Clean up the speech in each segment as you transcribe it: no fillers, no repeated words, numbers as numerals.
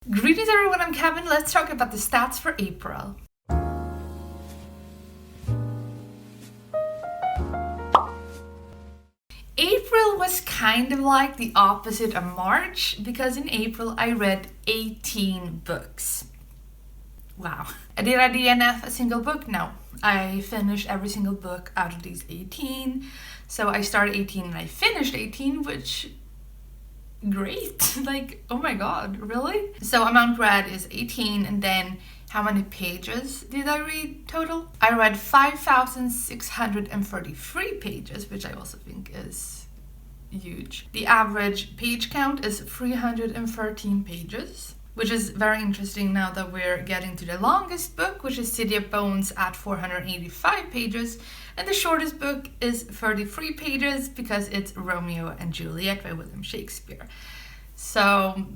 Greetings everyone, I'm Kevin. Let's talk about the stats for April. April was kind of like the opposite of March because in April I read 18 books. Wow. Did I DNF a single book? No. I finished every single book out of these 18. So I started 18 and I finished 18, which great. Like, oh my god, really? So amount read is 18, and then how many pages did I read total? I read 5,633 pages, which I also think is huge. The average page count is 313 pages, which is very interesting now that we're getting to the longest book, which is City of Bones at 485 pages. And the shortest book is 33 pages because it's Romeo and Juliet by William Shakespeare. So,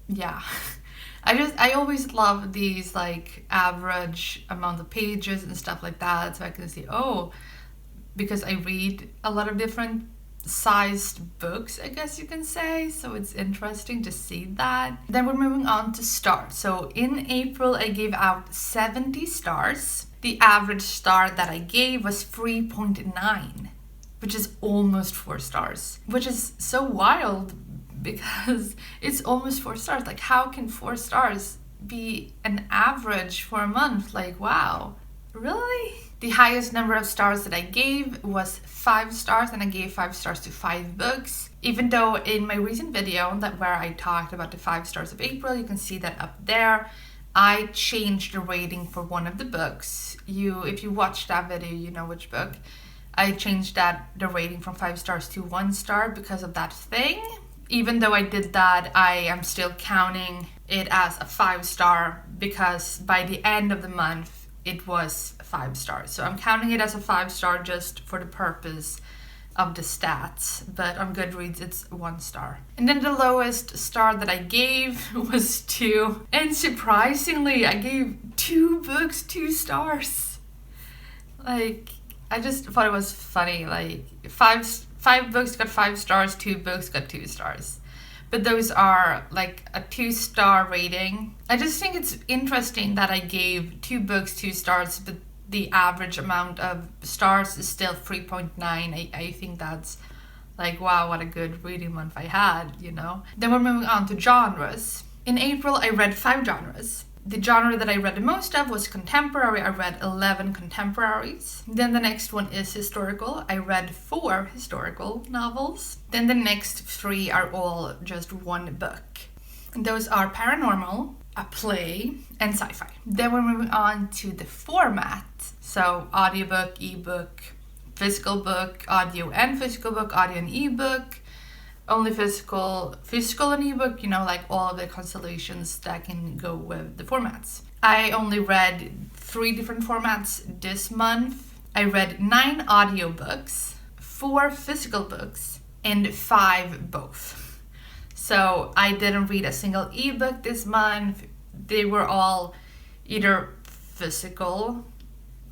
yeah. I always love these like average amount of pages and stuff like that, so I can see, because I read a lot of different sized books, I guess you can say, so it's interesting to see that. Then we're moving on to stars. So in April I gave out 70 stars. The average star that I gave was 3.9, which is almost 4 stars, which is so wild because it's almost 4 stars. Like, how can 4 stars be an average for a month? Like, wow, really? The highest number of stars that I gave was 5 stars, and I gave 5 stars to 5 books. Even though in my recent video where I talked about the 5 stars of April, you can see that up there, I changed the rating for one of the books. If you watched that video, you know which book. I changed the rating from 5 stars to 1 star because of that thing. Even though I did that, I am still counting it as a 5 star because by the end of the month, it was 5 stars. So I'm counting it as a 5 star just for the purpose of the stats, but on Goodreads it's 1 star. And then the lowest star that I gave was 2. And surprisingly, I gave 2 books 2 stars. Like, I just thought it was funny. Like, 5 books got 5 stars, 2 books got 2 stars. But those are like a 2-star rating. I just think it's interesting that I gave 2 books 2 stars, but the average amount of stars is still 3.9. I think that's like, wow, what a good reading month I had, you know? Then we're moving on to genres. In April, I read 5 genres. The genre that I read the most of was contemporary. I read 11 contemporaries. Then the next one is historical. I read 4 historical novels. Then the next 3 are all just 1 book. And those are paranormal, a play, and sci-fi. Then we're moving on to the format. So audiobook, ebook, physical book, audio and physical book, audio and ebook. Only physical and ebook, like all of the constellations that can go with the formats. I only read 3 different formats this month. I read 9 audiobooks, 4 physical books, and 5 both. So I didn't read a single ebook this month. They were all either physical,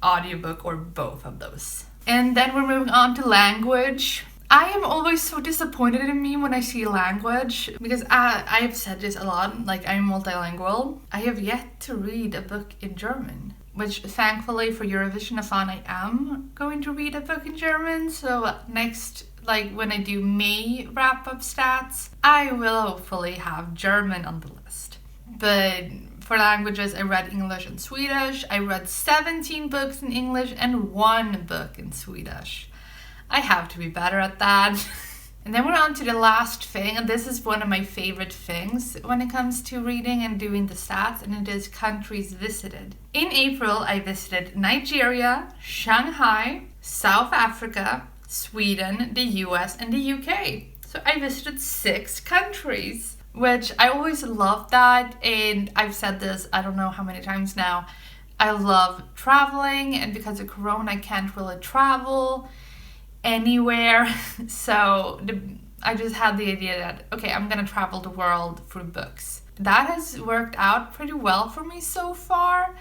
audiobook, or both of those. And then we're moving on to language. I am always so disappointed in me when I see language because I've said this a lot, like I'm multilingual. I have yet to read a book in German, which thankfully for Eurovision-a-thon I am going to read a book in German. So next, like when I do May wrap-up stats, I will hopefully have German on the list. But for languages, I read English and Swedish. I read 17 books in English and 1 book in Swedish. I have to be better at that. And then we're on to the last thing, and this is one of my favorite things when it comes to reading and doing the stats, and it is countries visited. In April, I visited Nigeria, Shanghai, South Africa, Sweden, the US, and the UK. So I visited 6 countries, which I always love that, and I've said this I don't know how many times now. I love traveling, and because of Corona, I can't really travel anywhere. So I just had the idea that, okay, I'm gonna travel the world through books. That has worked out pretty well for me so far,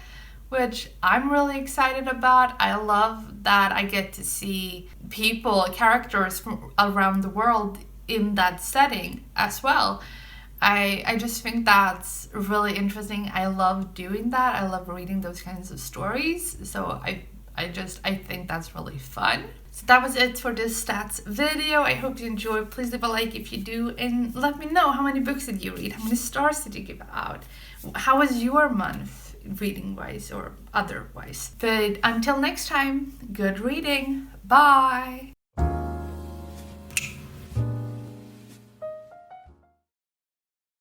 which I'm really excited about. I love that I get to see people, characters from around the world in that setting as well. I just think that's really interesting. I love doing that. I love reading those kinds of stories. So I think that's really fun. So that was it for this stats video. I hope you enjoyed. Please leave a like if you do, and let me know, how many books did you read? How many stars did you give out? How was your month, reading wise or otherwise? But until next time, good reading. Bye.